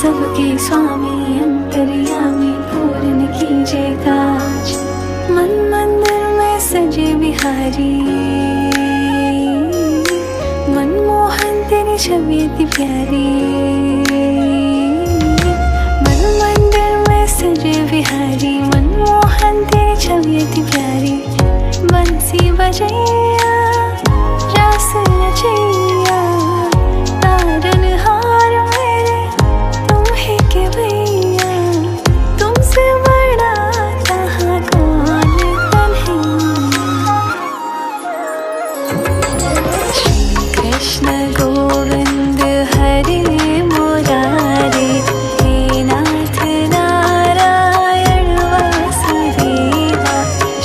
सबके स्वामी अंतर्यामी पूर्ण कीजिए काज। मन मंदिर में सजे बिहारी, मनमोहन तेरी छवि अति प्यारी। मन मंदिर में सजे बिहारी, मनमोहन तेरी छवि अति प्यारी। बंसी बजैया रास रचैया, तारनहार मेरे तुम ही के भैया। तुमसे बड़ा कहाँ कौन कन्हैया। श्री कृष्ण गोविंद हरे मुरारे, हे नाथ नारायण वासुदेवा।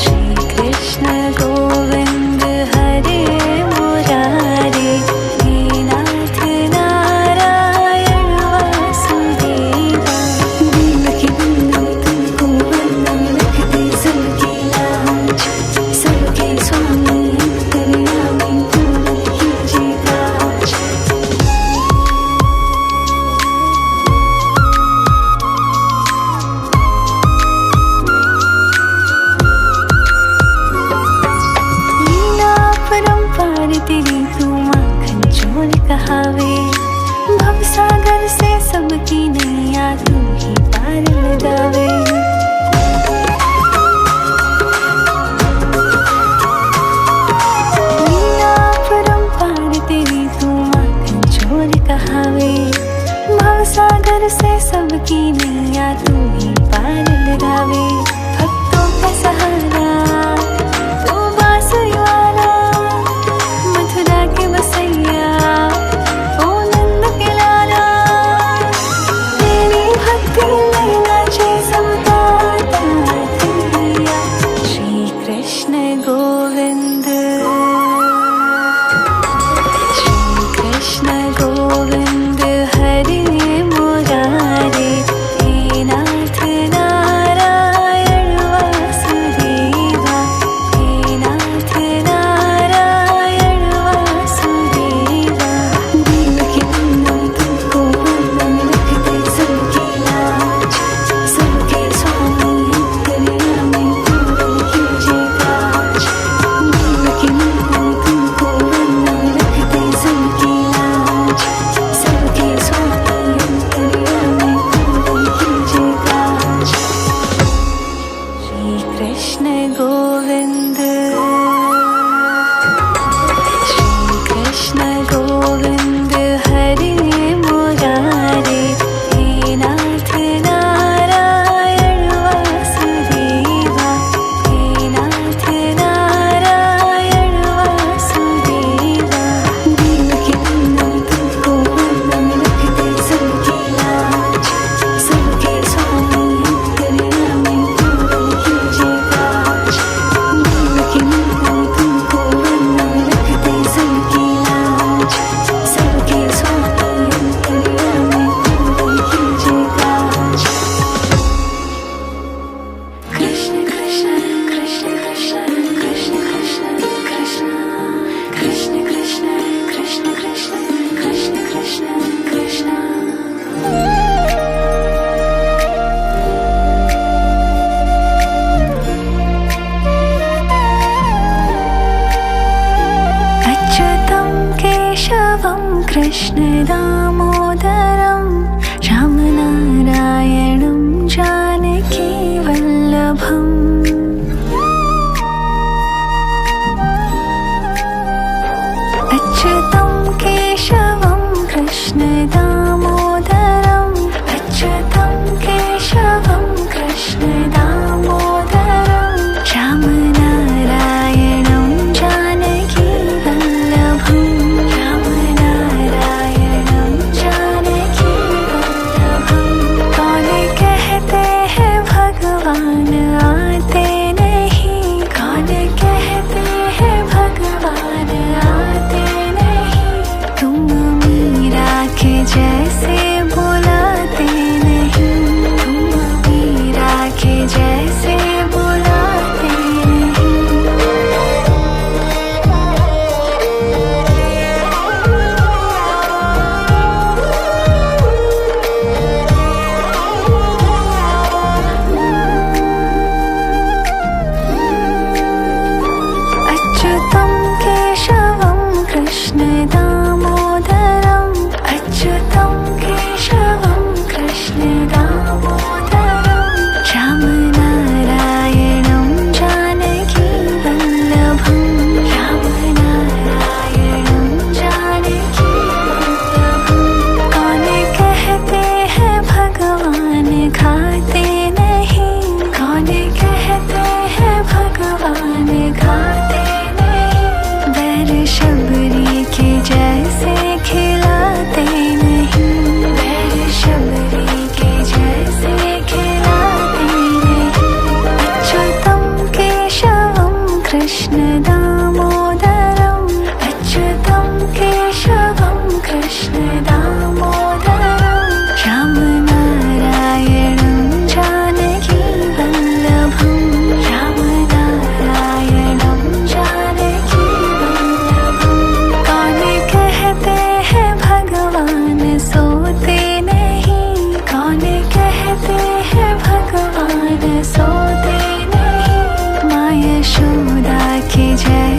श्री कृष्ण गोविंद हरे मुरारे, हे नाथ नारायण वासुदेवा। देवकी नंदन तुमको वंदन, रखते सबकी लाज। सबके स्वामी अंतर्यामी पूर्ण कीजिए काज। लीला परंपार तेरी तू माखन चोर कहावे। भवसागर से सबकी नैया तू ही पार लगावे। लीला परंपार तेरी तू माखन चोर कहावे। भवसागर से सबकी नैया तू ही पार लगावे। भक्तों का सहारा तू बांसुरी वाला, मथुरा के बसैया ओ नंद के लाला। तेरी भक्ति में नाचे सबका तातिया। श्री कृष्ण गोविंद, श्री कृष्ण गोविंद हरे मुरारे, हे नाथ नारायण वासुदेवा। हे नाथ नारायण वासुदेवा। देवकी नंदन तुमको वंदन, रखते सबकी लाज। सबके स्वामी अंतर्यामी पूर्ण कीजिए काज। कृष्ण दामोदरम अच्युतम केशवम कृष्ण दामोदरम राम नारायणं जानकी वल्लभम राम नारायणं जानकी वल्लभम। कौन कहते हैं भगवान सोते नहीं, कौन कहते हैं भगवान सोते नहीं। माँ यशोदा की जय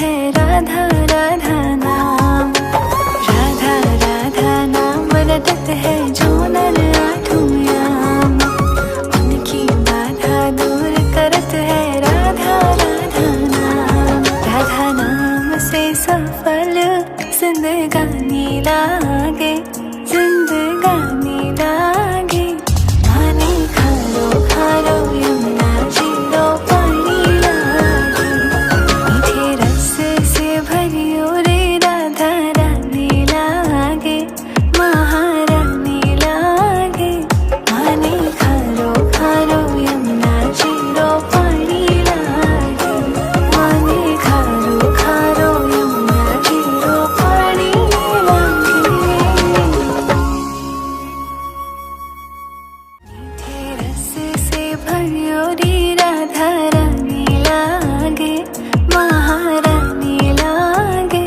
है राधा राधा नाम। राधा राधा नाम रटत है जो नर आठों याम। उनकी बाधा दूर करत है राधा राधा नाम। राधा नाम से सफल जिंदगानी लागे, जिंदगानी लागे। पानी खारो खारो यमुना जी लो पानी लागे। मीठे रस से भरियो रे राधा रानी लागे, महारानी लागे। पानी खारो खारो यमुना जी लो पानी लागे। पानी खारो खारो यमुना जी लो पानी लागे। मीठे रस से भरियो रे राधा रानी लागे, महारानी लागे।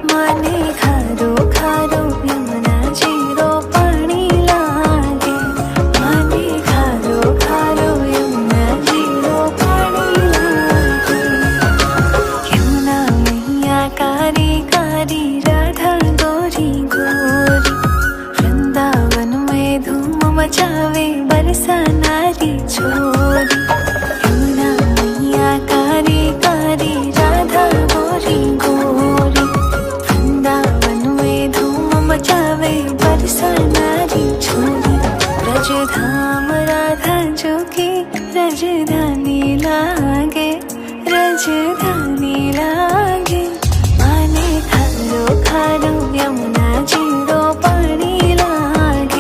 माने खारो खारो यमुना जी लो पानी लागे। माने खारो खारो यमुना जी लो पानी लागे। यमुना मैया कारी कारी राधा गोरी गोरी। वृंदावन में धूम मचावे बरसा नारी छोरी। यमुना मैया कारी कारी राधा गोरी गोरी। वृंदावन में धूम मचावे बरसा नारी छोरी। ब्रजधाम राधा जो की रजधानी लागे, रजधानी लागे। माने खारो खारो यमुना जी लो पानी लागे।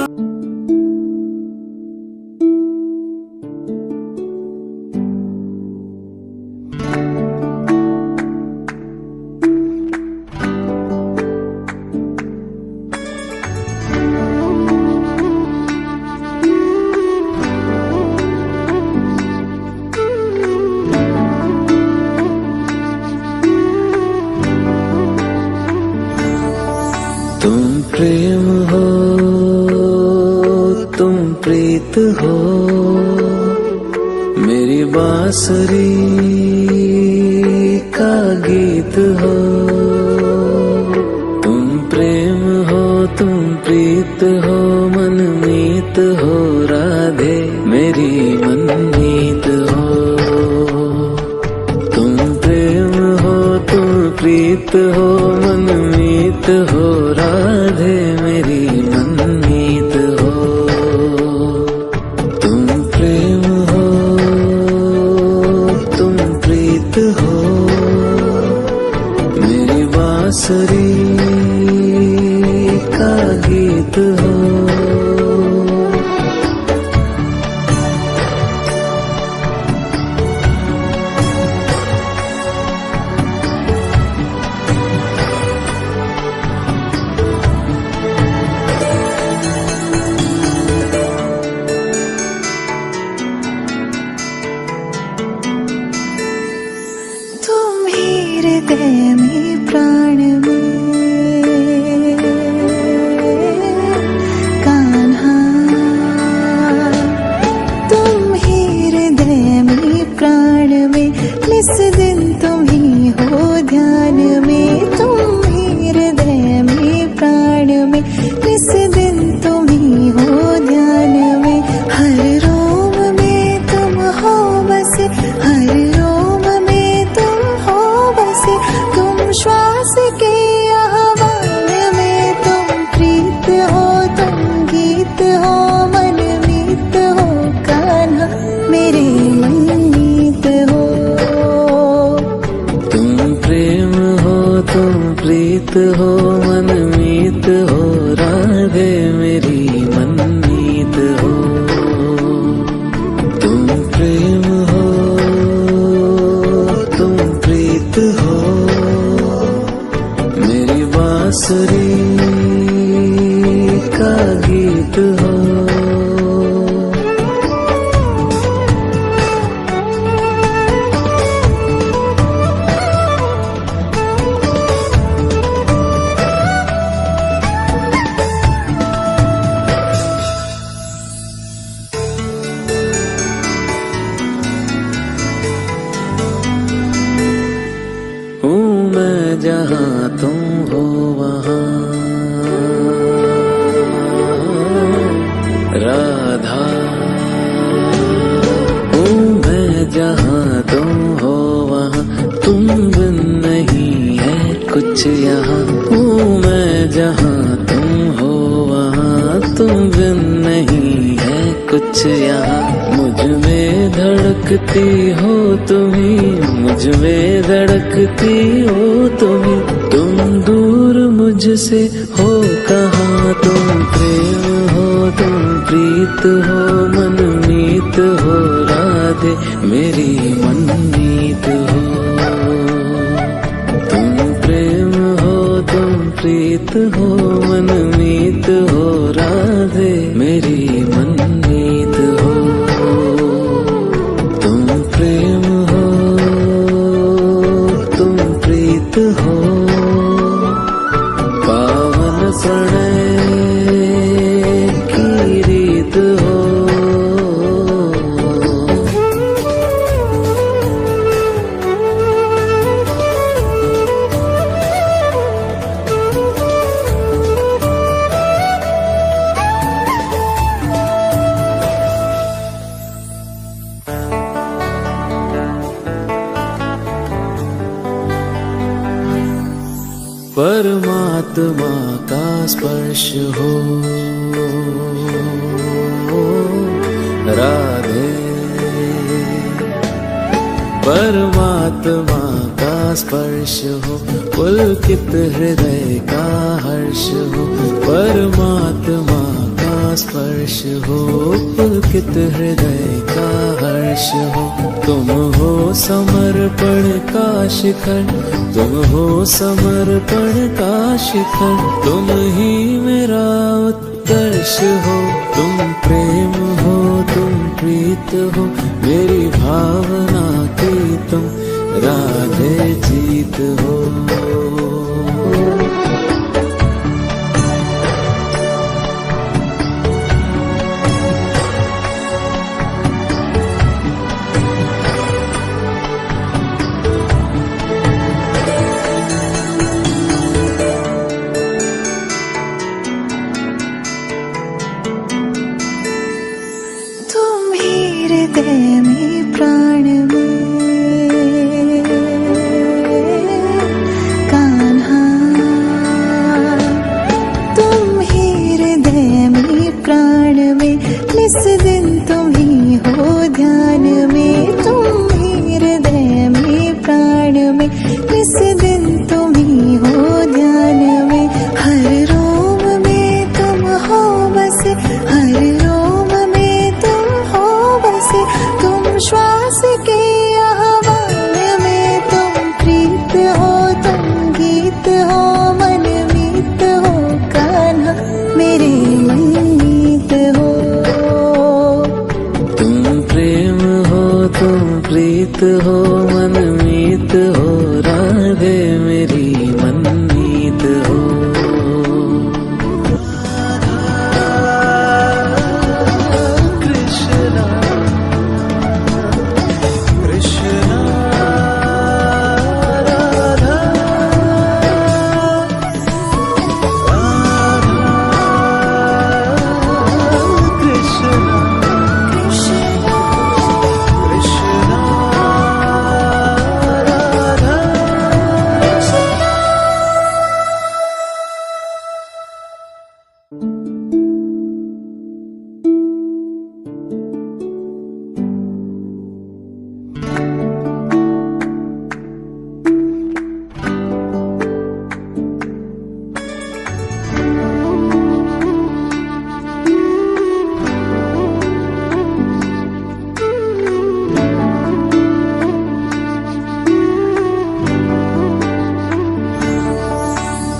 तुम प्रेम हो, तुम प्रीत हो। मेरी बांसुरी का गीत हो। तुम प्रेम हो, तुम प्रीत हो। मनमीत हो राधे मेरी मनमीत हो। तुम प्रेम हो, तुम प्रीत हो। मनमीत हो राधे मेरी मनमीत हो। तुम प्रेम हो, तुम प्रीत हो। मेरी बांसुरी का गीत हो। तुम ही हृदय में प्राण में कान्हा। तुम ही हृदय में प्राण में निस दिन तुम ही हो ध्यान में। तुम ही हृदय में प्राण में निस दिन तुम ही हो ध्यान में। हर रोम में तुम हो बसे, हर रोम में तुम हो बसे। तुम श्वास के आह्वान में तुम प्रीत हो, तुम गीत हो। मनमीत हो कान्हा मेरे मनमीत हो। तुम प्रेम हो, तुम प्रीत हो। मनमीत हो राधे मेरी मनमीत हो। तुम प्रेम हो, तुम प्रीत हो। मेरी बांसुरी का गीत हो। हूँ मैं मैं जहाँ तुम हो वहाँ। राधा हूँ मैं जहाँ तुम हो वहाँ, तुम बिन नहीं है कुछ यहाँ। हूँ मैं जहाँ तुम हो वहाँ, तुम बिन नहीं है कुछ यहाँ। मुझ में धड़कती हो तुम्ही, मुझ में धड़कती हो तुम्ही, तुम दूर मुझसे हो कहाँ। तुम प्रेम हो, तुम प्रीत हो, मनमीत हो राधे मेरी मनमीत हो। तुम प्रेम हो, तुम प्रीत हो, मनमीत हो राधे मेरी मनमीत हो। तुम प्रेम हो, तुम प्रीत हो, पावन प्रणय की रीत हो। परमात्मा का स्पर्श हो राधे, परमात्मा का स्पर्श हो, पुलकित हृदय का हर्ष हो। परमात्मा का स्पर्श हो, पुलकित हृदय का हर्ष हो। तुम हो समर्पण का शिखर, तुम हो समर्पण का शिखर, तुम ही मेरा उत्कर्ष हो। तुम प्रेम हो, तुम प्रीत हो, मेरी भावना की तुम राधे जीत हो। हृदय में प्राण में कान्हा, तुम ही हृदय में प्राण में, निस दिन तुम ही हो ध्यान में। तुम ही हृदय में प्राण में, निस दिन तुम ही हो ध्यान में। हर रोम में तुम हो बसे, हर रोम में तुम हो बसे, तुम श्वास के आह्वान में। तुम प्रीत हो, तुम गीत हो, मनमीत हो कान्हा मेरे मनमीत हो। तुम प्रेम हो, तुम प्रीत हो, मनमीत हो राधे मेरी मनमीत हो।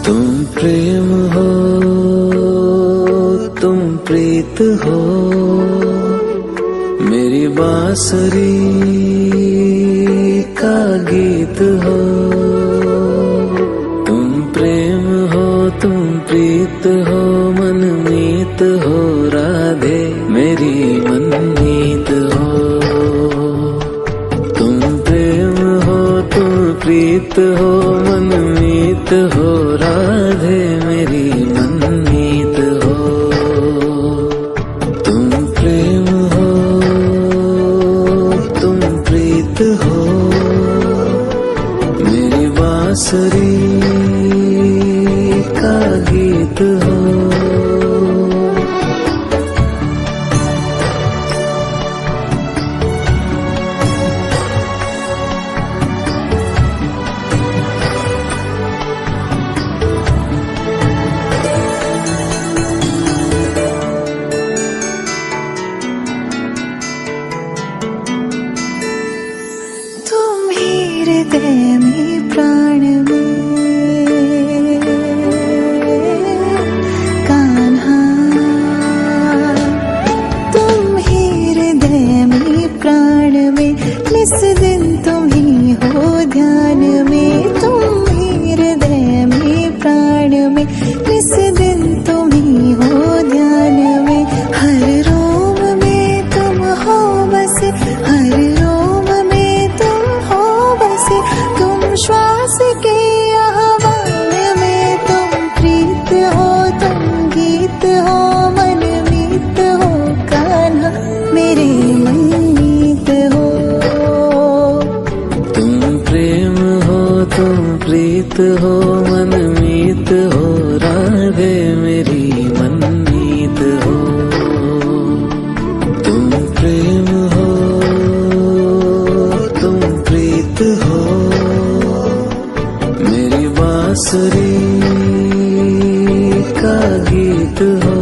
तुम प्रेम हो, तुम प्रीत हो, मेरी बांसुरी का गीत हो। तुम प्रेम हो, तुम प्रीत हो, मनमीत हो राधे मेरी मनमीत हो। तुम प्रेम हो, तुम प्रीत हो, मनमीत हो राधे मेरी मनमीत हो। तुम प्रेम हो तुम प्रीत हो, मेरी बांसुरी का गीत हो। तुम ही हृदय में प्राण में कान्हा, तुम ही हृदय में प्राण में, निस दिन तुम ही हो ध्यान में। तुम ही हृदय में प्राण में, निस दिन तुम ही हो ध्यान में। हर रोम में तुम हो बसे, हर रोम में तुम हो बसे। तुम श्वास के आह्वान में, तुम प्रीत हो तुम गीत हो, मनमीत हो कान्हा मेरे मनमीत हो। तुम प्रेम हो तुम प्रीत हो, मनमीत हो राधे मेरी मनमीत हो। तुम प्रेम हो तुम प्रीत हो, मेरी बांसुरी का गीत हो।